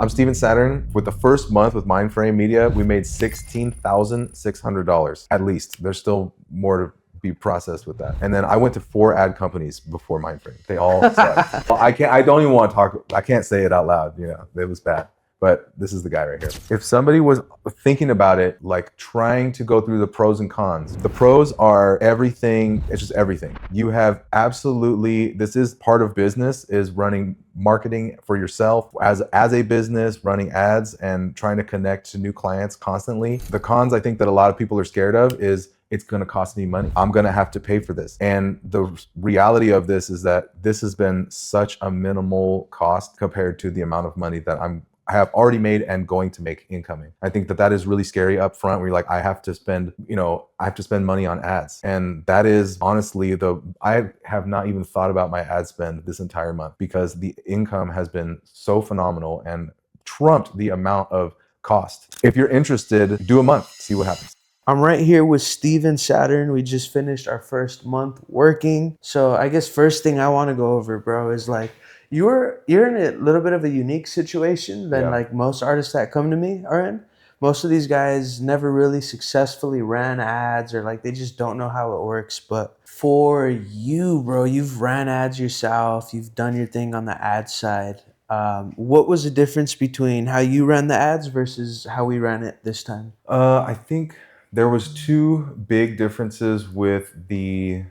I'm Steven Saturn. With the first month with Mindframe Media, we made $16,600 at least. There's still more to be processed with that. And then I went to 4 ad companies before Mindframe. They all sucked. I don't even want to talk. I can't say it out loud. You know, it was bad. But this is the guy right here. If somebody was thinking about it, like trying to go through the pros and cons, the pros are everything. It's just everything. You have absolutely, this is part of business, is running marketing for yourself as a business, running ads and trying to connect to new clients constantly. The cons I think that a lot of people are scared of is it's going to cost me money. I'm going to have to pay for this. And the reality of this is that this has been such a minimal cost compared to the amount of money that I have already made and going to make incoming. I think that is really scary up front where you're like, I have to spend money on ads. And that is honestly I have not even thought about my ad spend this entire month because the income has been so phenomenal and trumped the amount of cost. If you're interested, do a month, see what happens. I'm right here with Steven Saturn. We just finished our first month working. So I guess first thing I want to go over, bro, is like you're in a little bit of a unique situation than like most artists that come to me are in. Most of these guys never really successfully ran ads or like they just don't know how it works. But for you, bro, you've ran ads yourself. You've done your thing on the ad side. What was the difference between how you ran the ads versus how we ran it this time? I think there was 2 big differences with the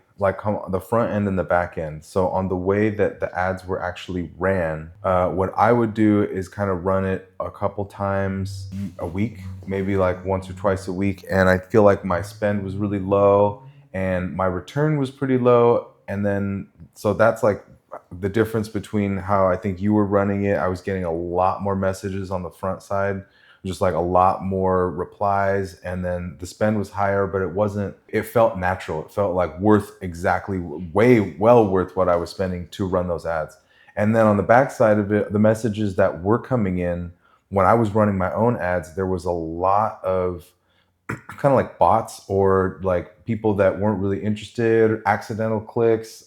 front end and the back end. So on the way that the ads were actually ran, what I would do is kind of run it a couple times a week, maybe like once or twice a week. And I feel like my spend was really low and my return was pretty low. And then, so that's like the difference between how I think you were running it. I was getting a lot more messages on the front side, just like a lot more replies, and then the spend was higher, but it felt natural. It felt like well worth what I was spending to run those ads. And then on the back side of it, the messages that were coming in when I was running my own ads, there was a lot of kind of like bots or like people that weren't really interested, accidental clicks,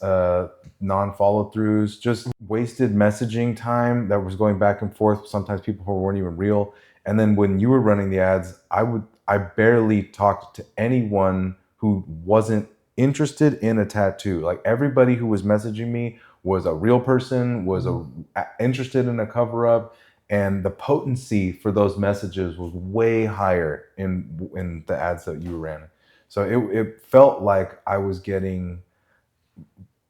non-follow throughs, just wasted messaging time that was going back and forth. Sometimes people who weren't even real. And then when you were running the ads, I barely talked to anyone who wasn't interested in a tattoo. Like everybody who was messaging me was a real person, was interested in a cover up, and the potency for those messages was way higher in the ads that you ran. So it felt like I was getting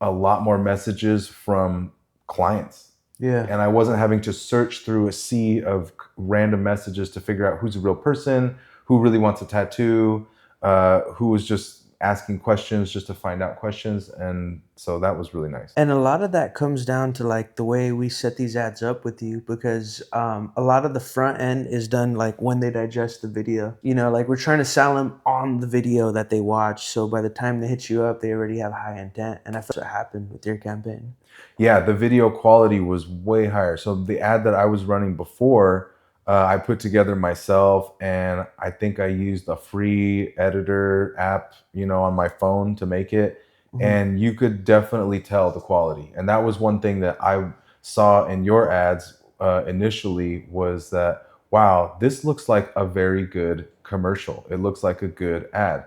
a lot more messages from clients. Yeah. And I wasn't having to search through a sea of random messages to figure out who's a real person, who really wants a tattoo, who was just asking questions just to find out questions. And so that was really nice. And a lot of that comes down to like the way we set these ads up with you because a lot of the front end is done like when they digest the video. You know, like we're trying to sell them on the video that they watch. So by the time they hit you up, they already have high intent. And I feel what happened with your campaign. Yeah, the video quality was way higher. So the ad that I was running before, I put together myself, and I think I used a free editor app, on my phone to make it. And you could definitely tell the quality. And that was one thing that I saw in your ads initially was that, wow, this looks like a very good commercial. It looks like a good ad.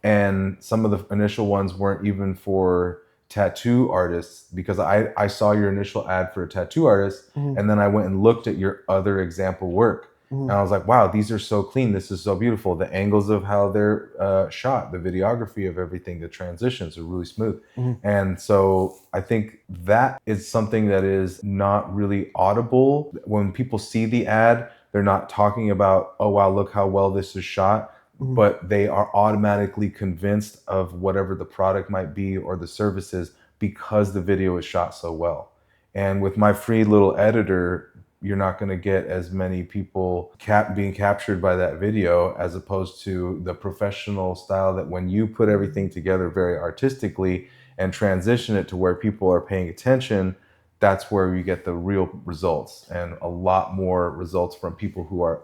And some of the initial ones weren't even for tattoo artists because I saw your initial ad for a tattoo artist and then I went and looked at your other example work and I was like, wow, these are so clean. This is so beautiful. The angles of how they're shot, the videography of everything, the transitions are really smooth. And so I think that is something that is not really audible. When people see the ad, they're not talking about, oh, wow, look how well this is shot. But they are automatically convinced of whatever the product might be or the services because the video is shot so well. And with my free little editor, you're not going to get as many people being captured by that video as opposed to the professional style that when you put everything together very artistically and transition it to where people are paying attention, that's where you get the real results and a lot more results from people who are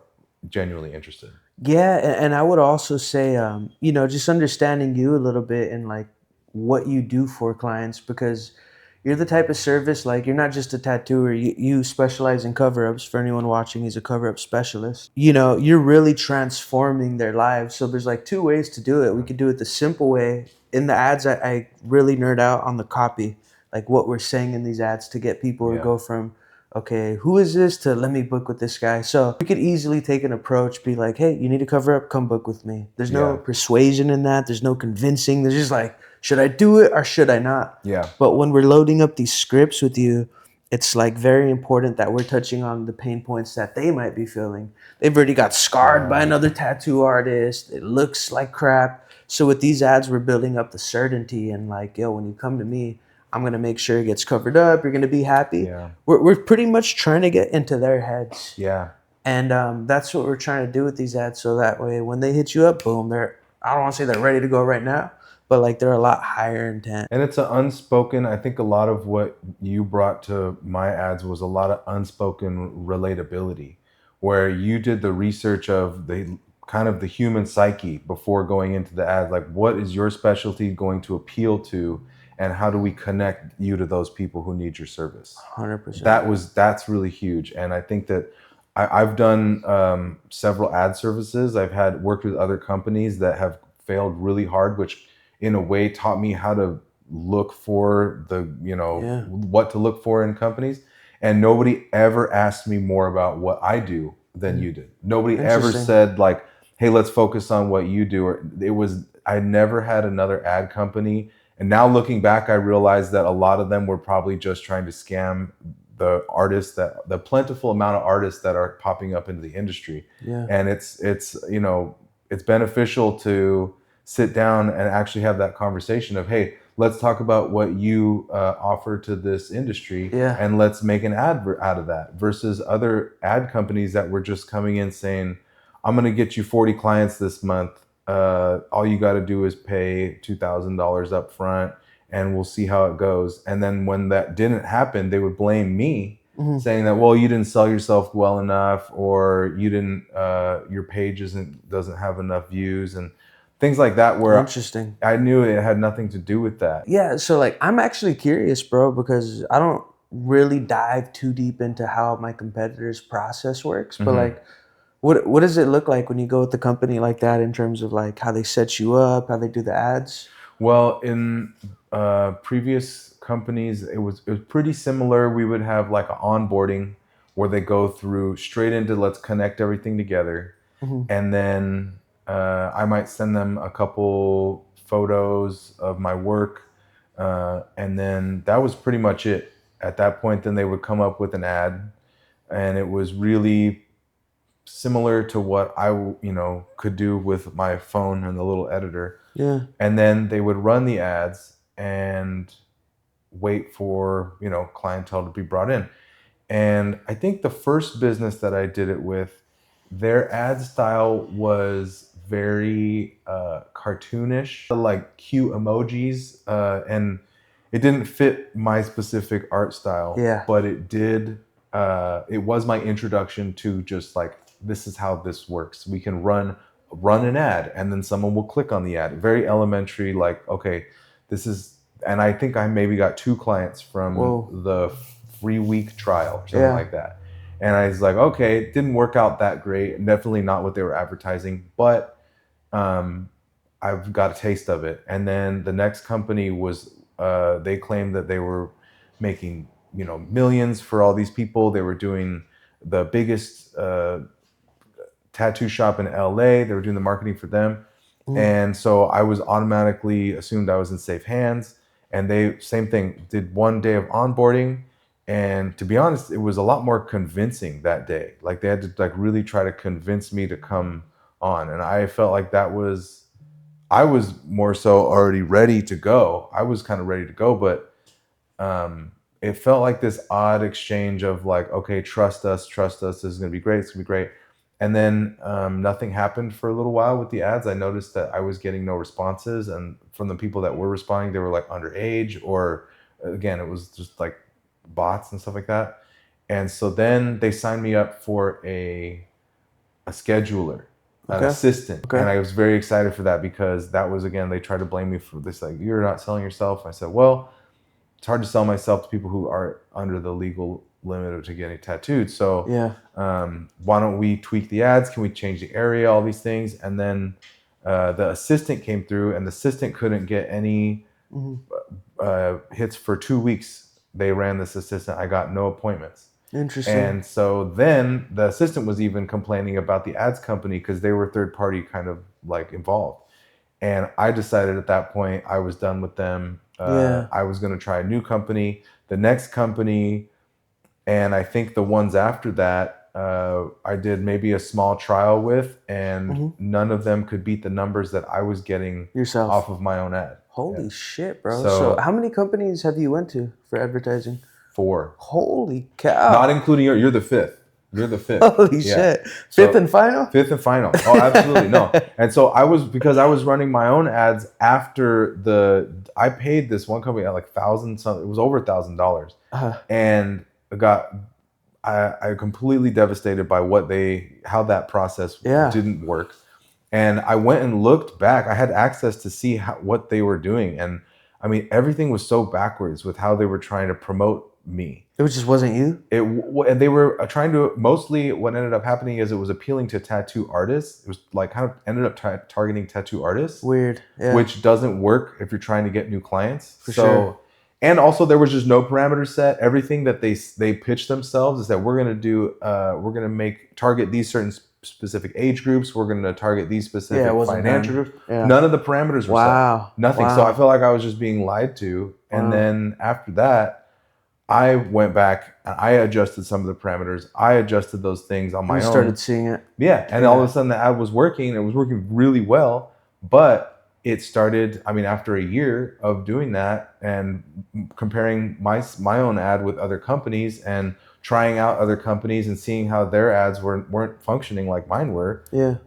genuinely interested. Yeah, and I would also say, just understanding you a little bit and like what you do for clients because, you're the type of service, like you're not just a tattooer, you specialize in cover-ups. For anyone watching, he's a cover-up specialist. You know, you're really transforming their lives. So there's like two ways to do it. We could do it the simple way. In the ads, I really nerd out on the copy, like what we're saying in these ads to get people to Yeah. go from, okay, who is this, to let me book with this guy. So we could easily take an approach, be like, hey, you need to cover up, come book with me. There's no Yeah. persuasion in that. There's no convincing. There's just like, should I do it or should I not? Yeah. But when we're loading up these scripts with you, it's like very important that we're touching on the pain points that they might be feeling. They've already got scarred by another tattoo artist. It looks like crap. So with these ads, we're building up the certainty and like, yo, when you come to me, I'm going to make sure it gets covered up. You're going to be happy. Yeah. We're pretty much trying to get into their heads. Yeah. And that's what we're trying to do with these ads. So that way, when they hit you up, boom, I don't want to say they're ready to go right now, but like they're a lot higher intent. And it's an unspoken, I think a lot of what you brought to my ads was a lot of unspoken relatability, where you did the research of the kind of the human psyche before going into the ad. Like, what is your specialty going to appeal to, and how do we connect you to those people who need your service? 100%. That's really huge. And I think that I've done several ad services. I've had worked with other companies that have failed really hard, which in a way taught me how to look for the, what to look for in companies. And nobody ever asked me more about what I do than you did. Nobody ever said like, hey, let's focus on what you do. Or I never had another ad company. And now looking back, I realized that a lot of them were probably just trying to scam the artists, the plentiful amount of artists that are popping up into the industry. Yeah. And it's beneficial to sit down and actually have that conversation of, hey, let's talk about what you offer to this industry, and let's make an ad out of that, versus other ad companies that were just coming in saying, I'm going to get you 40 clients this month. All you got to do is pay $2,000 up front and we'll see how it goes. And then when that didn't happen, they would blame me, saying that, well, you didn't sell yourself well enough, or you didn't, your page doesn't have enough views, and things like that, where Interesting. I knew it had nothing to do with that. Yeah, so like I'm actually curious, bro, because I don't really dive too deep into how my competitors' process works, but like what does it look like when you go with a company like that in terms of like how they set you up, how they do the ads? Well, in previous companies, it was pretty similar. We would have like an onboarding where they go through straight into let's connect everything together, and then I might send them a couple photos of my work, and then that was pretty much it. At that point, then they would come up with an ad, and it was really similar to what I could do with my phone and the little editor. Yeah. And then they would run the ads and wait for clientele to be brought in. And I think the first business that I did it with, their ad style was very cartoonish, like cute emojis, and it didn't fit my specific art style. Yeah. But it did. It was my introduction to just like, this is how this works. We can run an ad, and then someone will click on the ad. Very elementary, like, okay, this is, and I think I maybe got 2 clients from the free week trial, or something like that. And I was like, okay, it didn't work out that great. Definitely not what they were advertising, but I've got a taste of it. And then the next company was, they claimed that they were making, millions for all these people. They were doing the biggest tattoo shop in LA. They were doing the marketing for them. And so I was automatically assumed I was in safe hands. And they, same thing, did 1 day of onboarding. And to be honest, it was a lot more convincing that day. Like they had to like really try to convince me to come on. And I felt like I was more so already ready to go. I was kind of ready to go, but it felt like this odd exchange of like, okay, trust us, this is going to be great, it's going to be great. And then nothing happened for a little while with the ads. I noticed that I was getting no responses, and from the people that were responding, they were like underage, or again, it was just like bots and stuff like that. And so then they signed me up for a scheduler, an assistant. And I was very excited for that, because that was, again, they tried to blame me for this, like, you're not selling yourself. I said, well, it's hard to sell myself to people who are under the legal limit to getting tattooed. So why don't we tweak the ads? Can we change the area? All these things. And then the assistant came through, and the assistant couldn't get any hits for 2 weeks. They ran this assistant. I got no appointments. Interesting. And so then the assistant was even complaining about the ads company because they were third party kind of like involved. And I decided at that point I was done with them. I was going to try a new company, the next company. And I think the ones after that, I did maybe a small trial with, and none of them could beat the numbers that I was getting yourself off of my own ad. Holy shit, bro. So how many companies have you went to for advertising? 4. Holy cow. Not including you're the 5th. You're the 5th. Holy shit. Fifth and final? 5th and final. Oh, absolutely. No. And so because I was running my own ads after I paid this one company at like $1,000 something. It was over $1,000. And I completely devastated by how that process didn't work. And I went and looked back. I had access to see what they were doing. And I mean, everything was so backwards with how they were trying to promote me. It just wasn't you? And they were trying to, mostly what ended up happening is it was appealing to tattoo artists. It was like kind of ended up targeting tattoo artists. Weird. Yeah. Which doesn't work if you're trying to get new clients. For sure. And also there was just no parameter set. Everything that they pitched themselves is that we're going to target these certain specific age groups. We're going to target these specific financial groups. Yeah. None of the parameters were set. Nothing. Wow. So I felt like I was just being lied to. And then after that, I went back and I adjusted some of the parameters. I adjusted those things on my own. You started seeing it. Yeah. And all of a sudden the ad was working. It was working really well. But it started, I mean, after a year of doing that and comparing my own ad with other companies and trying out other companies and seeing how their ads weren't functioning like mine were. Yeah.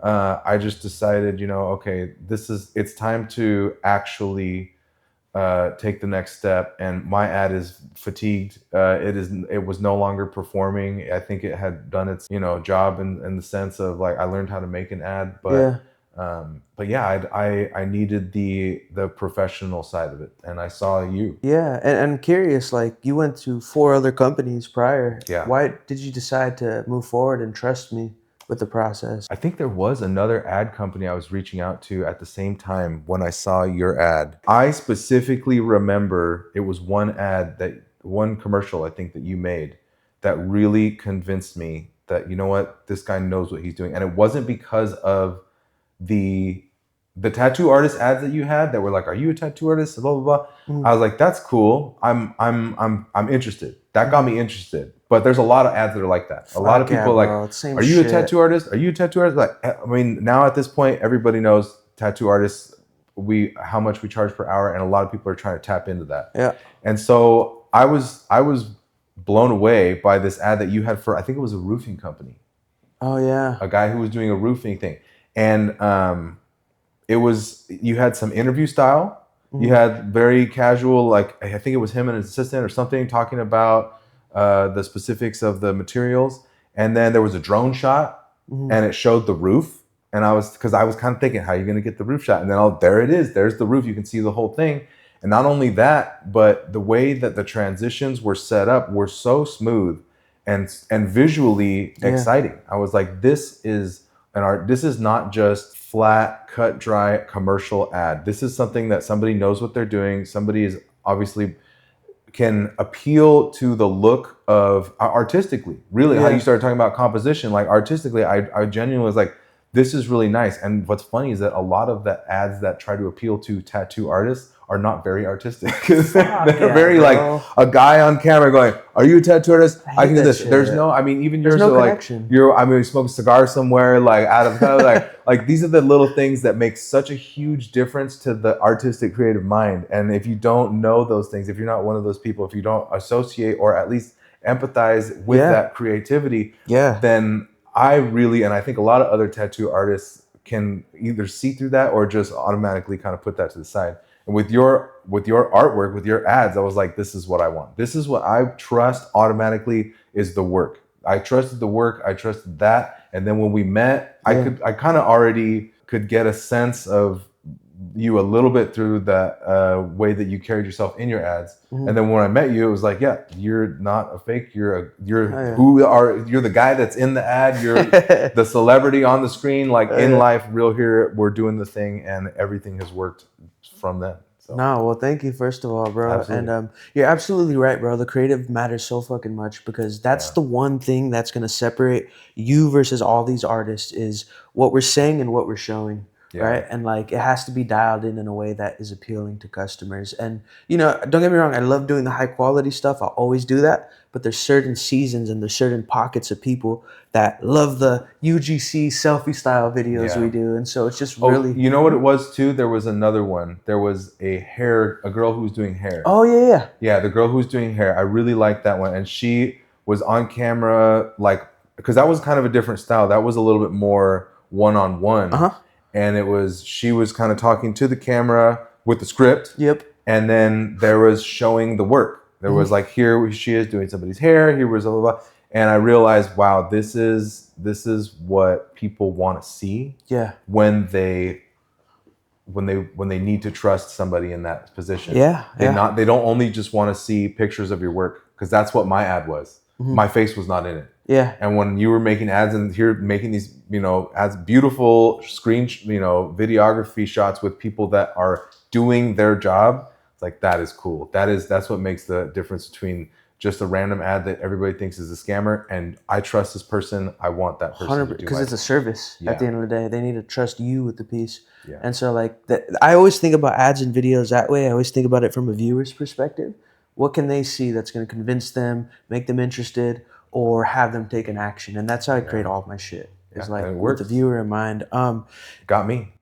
I just decided, okay, it's time to actually take the next step. And my ad is fatigued. It was no longer performing. I think it had done its job in the sense of like I learned how to make an ad, but I needed the professional side of it, and I saw you. Yeah, and I'm curious, like you went to 4 other companies prior. Yeah. Why did you decide to move forward and trust me with the process? I think there was another ad company I was reaching out to at the same time when I saw your ad. I specifically remember it was one commercial I think that you made that really convinced me that, you know what, this guy knows what he's doing. And it wasn't because of the tattoo artist ads that you had that were like, are you a tattoo artist? Blah, blah, blah. I was like, that's cool. I'm interested. That got me interested. But there's a lot of ads that are like that. A lot of people are like, are you a tattoo artist? Are you a tattoo artist? Like, I mean, now at this point, everybody knows tattoo artists, how much we charge per hour. And a lot of people are trying to tap into that. Yeah. And so I was blown away by this ad that you had for, I think it was a roofing company. Oh yeah. A guy who was doing a roofing thing. And you had some interview style. You had very casual, like I think it was him and his assistant or something talking about the specifics of the materials. And then there was a drone shot and it showed the roof. And I was kind of thinking, how are you going to get the roof shot? And then there it is. There's the roof. You can see the whole thing. And not only that, but the way that the transitions were set up were so smooth and visually exciting. I was like, this is an art. This is not just flat, cut, dry commercial ad. This is something that somebody knows what they're doing. Somebody is obviously can appeal to the look of artistically. Really, how you started talking about composition, like artistically, I genuinely was like, this is really nice. And what's funny is that a lot of the ads that try to appeal to tattoo artists are not very artistic. They're very like a guy on camera going, are you a tattoo artist? I can do this. Shit. There's no, I mean, even yours are like, we smoke a cigar somewhere, like out of like these are the little things that make such a huge difference to the artistic creative mind. And if you don't know those things, if you're not one of those people, if you don't associate or at least empathize with that creativity, then and I think a lot of other tattoo artists can either see through that or just automatically kind of put that to the side. And with your artwork, with your ads, I was like, this is what I want. This is what I trust automatically is the work. I trusted the work. I trusted that. And then when we met, I kind of already could get a sense of, you a little bit through the way that you carried yourself in your ads. Mhm. And then when I met you, it was like, yeah, you're not a fake. You're Oh, yeah. you're the guy that's in the ad. You're the celebrity on the screen, like Oh, in yeah. life, real here. We're doing the thing, and everything has worked from then. So No, well, thank you first of all, bro. absolutely, And you're absolutely right, bro. The creative matters so fucking much because that's yeah, the one thing that's gonna separate you versus all these artists is what we're saying and what we're showing, yeah. right? And like it has to be dialed in a way that is appealing to customers. And don't get me wrong, I love doing the high quality stuff. I'll always do that. But there's certain seasons and there's certain pockets of people that love the UGC selfie style videos we Yeah. do, and so it's just Oh, really. you know what it was too? There was another one. There was a girl who was doing hair. Oh yeah, yeah. Yeah, the girl who was doing hair. I really liked that one. And she was on camera, like, because that was kind of a different style. That was a little bit more one-on-one. Uh huh. And she was kind of talking to the camera with the script. Yep. And then there was showing the work. There was like, here she is doing somebody's hair. Here was blah, blah, blah. And I realized, wow, this is what people want to see Yeah. when they need to trust somebody in that position. Yeah. Yeah. They don't only just want to see pictures of your work, because that's what my ad was. My face was not in it. Yeah. And when you were making ads and you're making these, ads, beautiful screen, videography shots with people that are doing their job, it's like, that is cool. That's what makes the difference between just a random ad that everybody thinks is a scammer and I trust this person. I want that person to 100 do because my it's a service Yeah. at the end of the day. They need to trust you with the piece. Yeah. And so like that, I always think about ads and videos that way. I always think about it from a viewer's perspective. What can they see that's going to convince them, make them interested, or have them take an action? And that's how I create all of my shit. It's Yeah, like and it with the works. viewer in mind. Got me.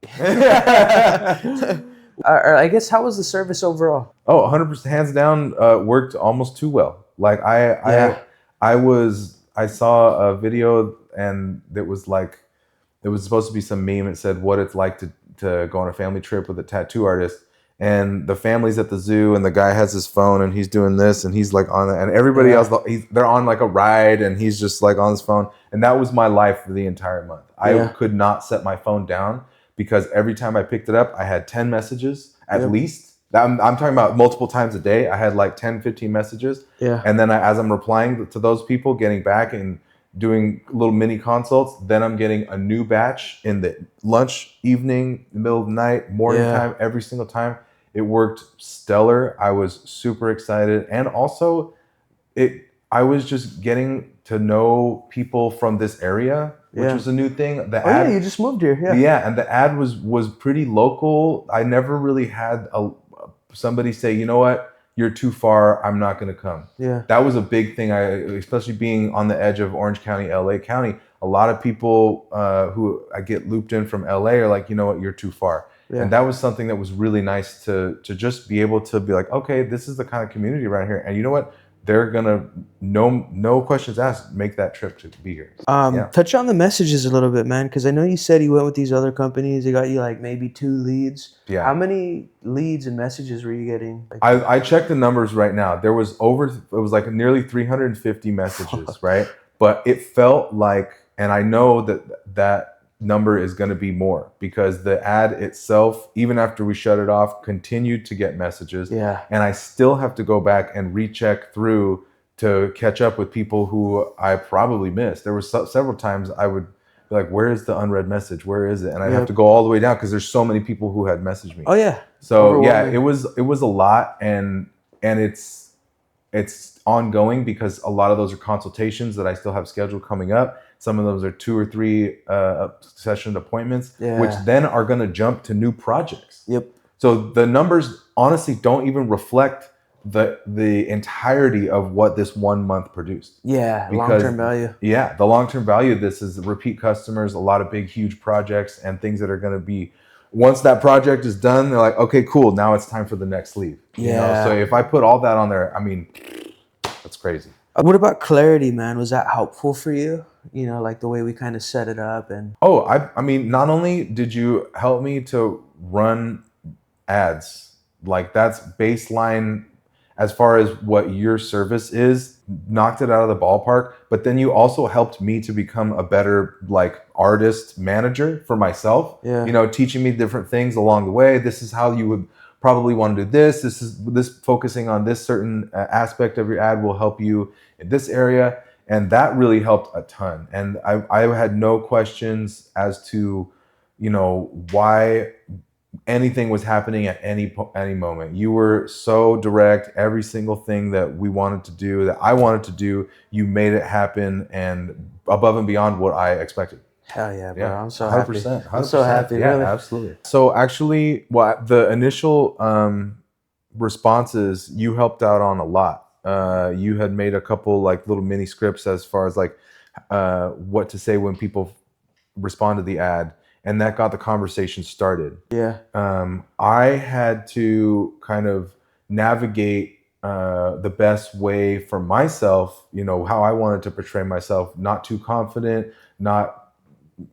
I guess how was the service overall? Oh, 100% hands down, worked almost too well. Like Yeah. I saw a video and it was supposed to be some meme. It said what it's like to go on a family trip with a tattoo artist, and the family's at the zoo and the guy has his phone and he's doing this and he's like on it, and everybody Yeah. else, they're on like a ride and he's just like on his phone. And that was my life for the entire month. I Yeah. could not set my phone down because every time I picked it up, I had 10 messages at Yep. least. I'm talking about multiple times a day. I had like 10, 15 messages. Yeah. And then as I'm replying to those people, getting back and doing little mini consults, then I'm getting a new batch in the lunch, evening, the middle of the night, morning Yeah. time, every single time. It worked stellar. I was super excited. And also I was just getting to know people from this area, which Yeah. was a new thing. The Oh ad yeah, you just moved here. Yeah. yeah, and the ad was pretty local. I never really had somebody say, you know what, you're too far. I'm not going to come. Yeah. That was a big thing. Especially being on the edge of Orange County, LA County. A lot of people who I get looped in from LA are like, you know what, you're too far. Yeah. And that was something that was really nice to just be able to be like, okay, this is the kind of community around here, and you know what, they're gonna no questions asked make that trip to be here. Yeah. Touch on the messages a little bit, man, because I know you said you went with these other companies. They got you like maybe 2 leads. Yeah. How many leads and messages were you getting? Like, I checked the numbers right now. It was like nearly 350 messages, right? But it felt like, and I know that number is going to be more because the ad itself, even after we shut it off, continued to get messages. Yeah. And I still have to go back and recheck through to catch up with people who I probably missed. There were several times I would be like, where is the unread message? Where is it? And I'd have to go all the way down because there's so many people who had messaged me. Oh yeah. So yeah, Overwhelming. it was a lot, and it's ongoing because a lot of those are consultations that I still have scheduled coming up. Some of those are 2 or 3 session appointments, Yeah. which then are going to jump to new projects. Yep. So the numbers honestly don't even reflect the entirety of what this 1 month produced. Yeah. Because- Long-term value. Yeah, the long-term value of this is repeat customers, a lot of big, huge projects, and things that are going to be, once that project is done, they're like, okay, cool, now it's time for the next lead. You know? Yeah. So if I put all that on there, I mean, that's crazy. What about clarity, man? Was that helpful for you? Like the way we kind of set it up and. Oh, I mean, not only did you help me to run ads, like that's baseline as far as what your service is, knocked it out of the ballpark. But then you also helped me to become a better like artist manager for myself. Yeah. You know, teaching me different things along the way. This is how you would probably want to do this. This focusing on this certain aspect of your ad will help you in this area. And that really helped a ton. And I had no questions as to, you know, why anything was happening at any moment. You were so direct. Every single thing that we wanted to do, that I wanted to do, you made it happen, and above and beyond what I expected. Hell yeah, bro. Yeah, I'm so 100%, happy. I'm so happy, Yeah, really. absolutely. So actually, the initial responses, you helped out on a lot. You had made a couple like little mini scripts as far as like what to say when people respond to the ad, and that got the conversation started. Yeah. I had to kind of navigate the best way for myself, you know, how I wanted to portray myself, not too confident, not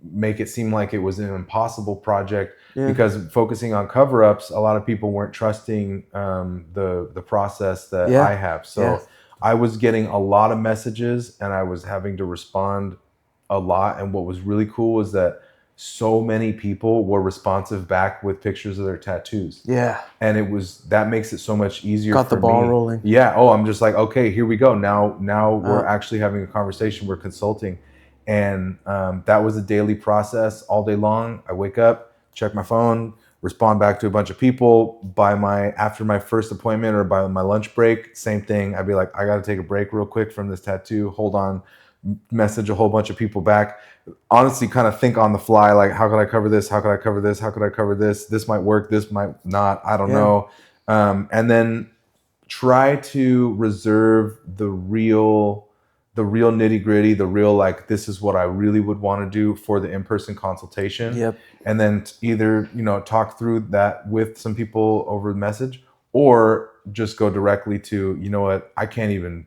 make it seem like it was an impossible project. Yeah. Because focusing on cover-ups, a lot of people weren't trusting the process that Yeah. I have. So Yeah. I was getting a lot of messages, and I was having to respond a lot. And what was really cool was that so many people were responsive back with pictures of their tattoos. Yeah. And that makes it so much easier. Got the for ball me. rolling. Yeah. Oh, I'm just like, okay, here we go. Now we're actually having a conversation. We're consulting. And that was a daily process all day long. I wake up, check my phone, respond back to a bunch of people. After my first appointment or by my lunch break, same thing. I'd be like, I got to take a break real quick from this tattoo. Hold on, message a whole bunch of people back. Honestly, kind of think on the fly, like, how could I cover this? How could I cover this? How could I cover this? This might work. This might not. I don't know. And then try to reserve the real nitty gritty, the real, like, this is what I really would want to do for the in-person consultation. Yep. And then either, you know, talk through that with some people over the message, or just go directly to, you know what, I can't even,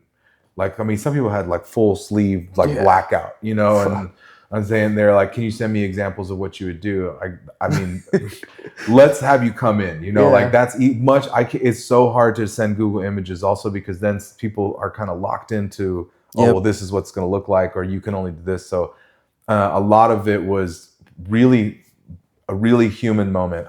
like, I mean, some people had like full sleeve, like blackout, you know, and I'm saying they're like, can you send me examples of what you would do? I mean, let's have you come in, you know, like that's much, it's so hard to send Google images also, because then people are kind of locked into, oh, well, this is what's going to look like, or you can only do this. So a lot of it was really a really human moment.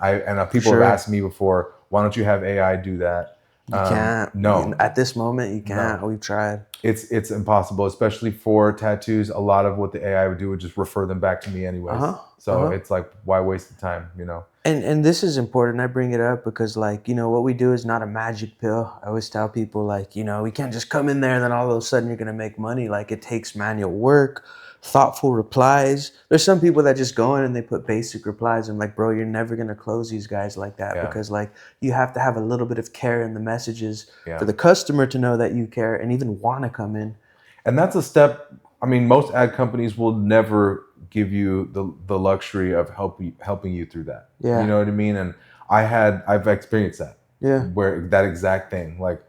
People have asked me before, why don't you have AI do that? You can't. No. At this moment, you can't. No. We've tried. It's impossible, especially for tattoos. A lot of what the AI would do would just refer them back to me anyways. So it's like, why waste the time, you know? And this is important. I bring it up because, like, you know, what we do is not a magic pill. I always tell people, like, you know, we can't just come in there and then all of a sudden you're going to make money. Like, it takes manual work, thoughtful replies. There's some people that just go in and they put basic replies. I'm like, bro, you're never going to close these guys like that, because, like, you have to have a little bit of care in the messages for the customer to know that you care and even want to come in. And that's a step. I mean, most ad companies will never give you the luxury of helping you through that. Yeah. You know what I mean? And I've experienced that. Yeah. Where that exact thing, like,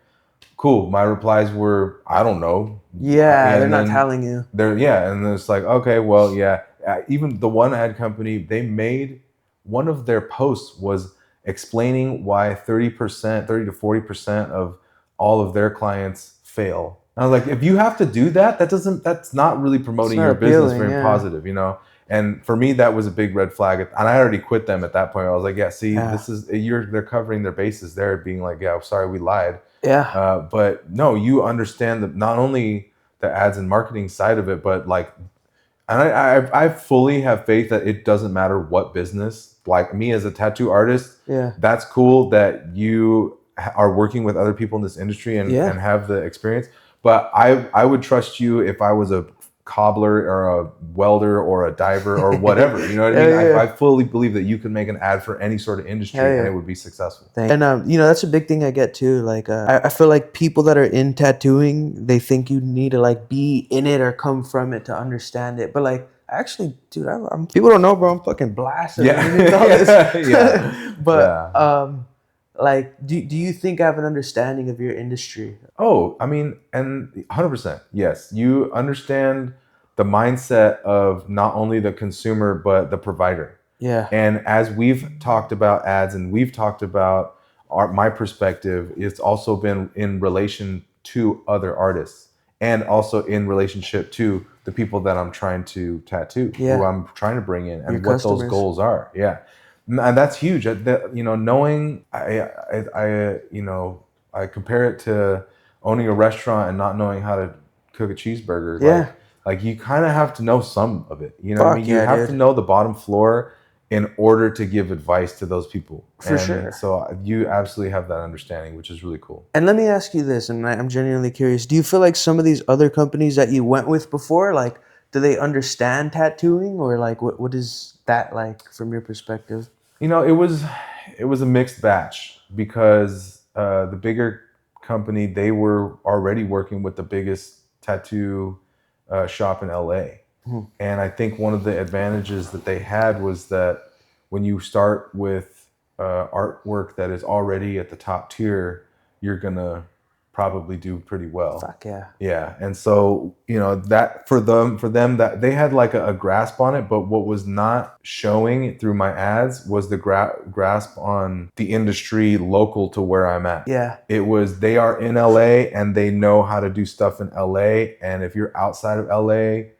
cool, my replies were, I don't know. Yeah, they're not telling you. And it's like, okay, well, yeah. Even the one ad company, they made, one of their posts was explaining why 30 to 40% of all of their clients fail. And I was like, if you have to do that, that's not really promoting your business very positive, you know? And for me, that was a big red flag. And I already quit them at that point. I was like, they're covering their bases there, being like, yeah, sorry, we lied. Yeah. But no, you understand that not only the ads and marketing side of it, but like, and I fully have faith that it doesn't matter what business, like me as a tattoo artist, that's cool that you are working with other people in this industry and have the experience. But I would trust you if I was a cobbler or a welder or a diver or whatever. You know what I mean? I fully believe that you can make an ad for any sort of industry and it would be successful. And you know, that's a big thing I get too. Like I feel like people that are in tattooing, they think you need to like be in it or come from it to understand it. But like, actually, dude, people don't know, bro. I'm fucking blasted. But like, do you think I have an understanding of your industry? Oh, I mean, and 100%, yes. You understand the mindset of not only the consumer, but the provider. Yeah. And as we've talked about ads and we've talked about my perspective, it's also been in relation to other artists and also in relationship to the people that I'm trying to tattoo, who I'm trying to bring in, and Your what customers. those goals are. Yeah, and that's huge. Knowing I compare it to owning a restaurant and not knowing how to cook a cheeseburger. Yeah. Like you kind of have to know some of it. You know what I mean? You Yeah, have to dude. know the bottom floor in order to give advice to those people. For sure. So you absolutely have that understanding, which is really cool. And let me ask you this, and I'm genuinely curious. Do you feel like some of these other companies that you went with before, like, do they understand tattooing, or like what is that like from your perspective? You know, it was a mixed batch because the bigger company, they were already working with the biggest tattoo shop in LA. And I think one of the advantages that they had was that when you start with artwork that is already at the top tier, you're gonna probably do pretty well. Fuck yeah. Yeah, and so that for them that they had like a grasp on it, but what was not showing through my ads was the grasp on the industry local to where I'm at. Yeah. It was they are in LA and they know how to do stuff in LA, and if you're outside of LA,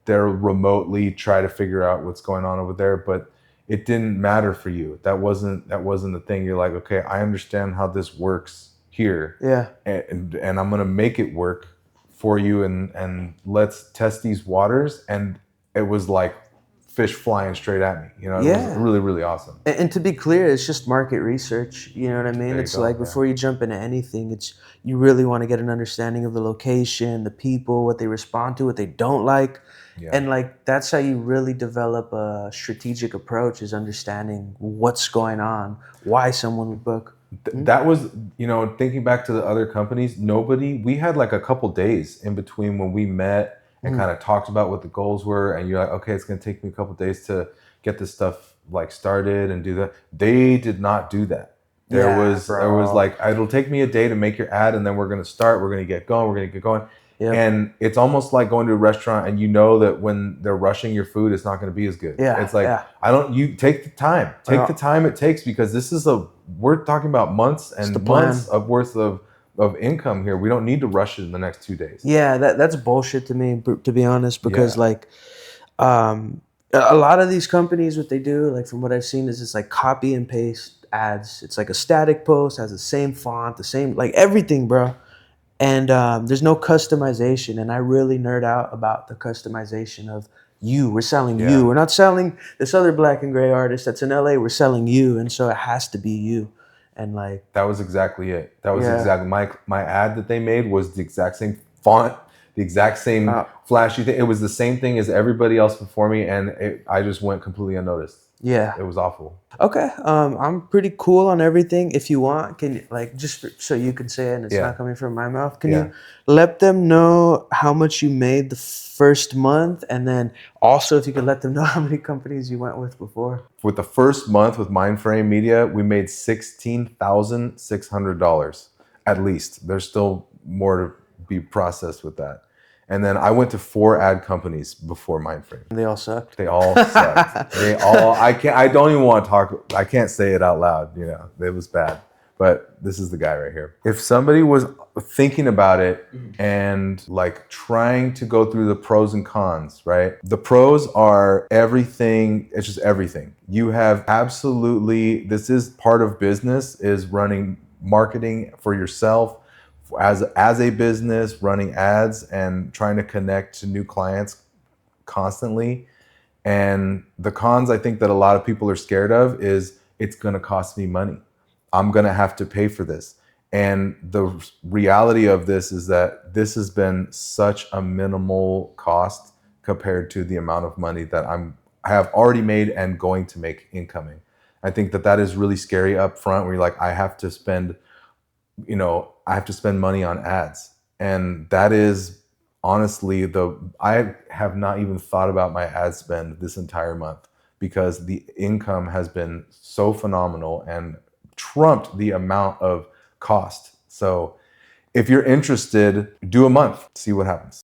they'll remotely try to figure out what's going on over there, but it didn't matter for you. That wasn't the thing. You're like, okay, I understand how this works here. Yeah. And I'm gonna make it work for you, and let's test these waters. And it was like fish flying straight at me. It was really, really awesome. And to be clear, it's just market research. You know what I mean? It's like before you jump into anything, you really want to get an understanding of the location, the people, what they respond to, what they don't like. Yeah. And like that's how you really develop a strategic approach, is understanding what's going on, why someone would book. That was, thinking back to the other companies, we had like a couple days in between when we met and kind of talked about what the goals were. And you're like, okay, it's going to take me a couple days to get this stuff like started and do that. They did not do that. There was like, it'll take me a day to make your ad, and then we're going to get going. Yep. And it's almost like going to a restaurant and you know that when they're rushing your food, it's not going to be as good. Yeah, it's like, you take the time. Take the time it takes, because we're talking about months and months of worth of income here. We don't need to rush it in the next 2 days. Yeah, that's bullshit to me, to be honest, because a lot of these companies, what they do, like from what I've seen, is it's like copy and paste ads. It's like a static post, has the same font, the same, like everything, bro. And there's no customization, and I really nerd out about the customization of you. We're selling you. We're not selling this other black and gray artist that's in LA. We're selling you, and so it has to be you. And like that was exactly it. That was exactly my ad that they made was the exact same font, the exact same flashy thing. It was the same thing as everybody else before me, and I just went completely unnoticed. Yeah, it was awful. Okay, I'm pretty cool on everything. If you want, can you, like, just so you can say it and it's not coming from my mouth, can you let them know how much you made the first month, and then also if you could let them know how many companies you went with before? With the first month with Mindframe Media, we made $16,600 at least. There's still more to be processed with that. And then I went to 4 ad companies before Mindframe. They all sucked? They all sucked. I don't even want to talk, I can't say it out loud, it was bad. But this is the guy right here. If somebody was thinking about it and like trying to go through the pros and cons, right? The pros are everything, it's just everything. You have absolutely, this is part of business, is running marketing for yourself, as a business, running ads and trying to connect to new clients constantly. And the cons I think that a lot of people are scared of is it's going to cost me money. I'm going to have to pay for this. And the reality of this is that this has been such a minimal cost compared to the amount of money that I have already made and going to make incoming. I think that is really scary up front, where you're like, I have to spend money on ads. And that is honestly I have not even thought about my ad spend this entire month, because the income has been so phenomenal and trumped the amount of cost. So if you're interested, do a month, see what happens.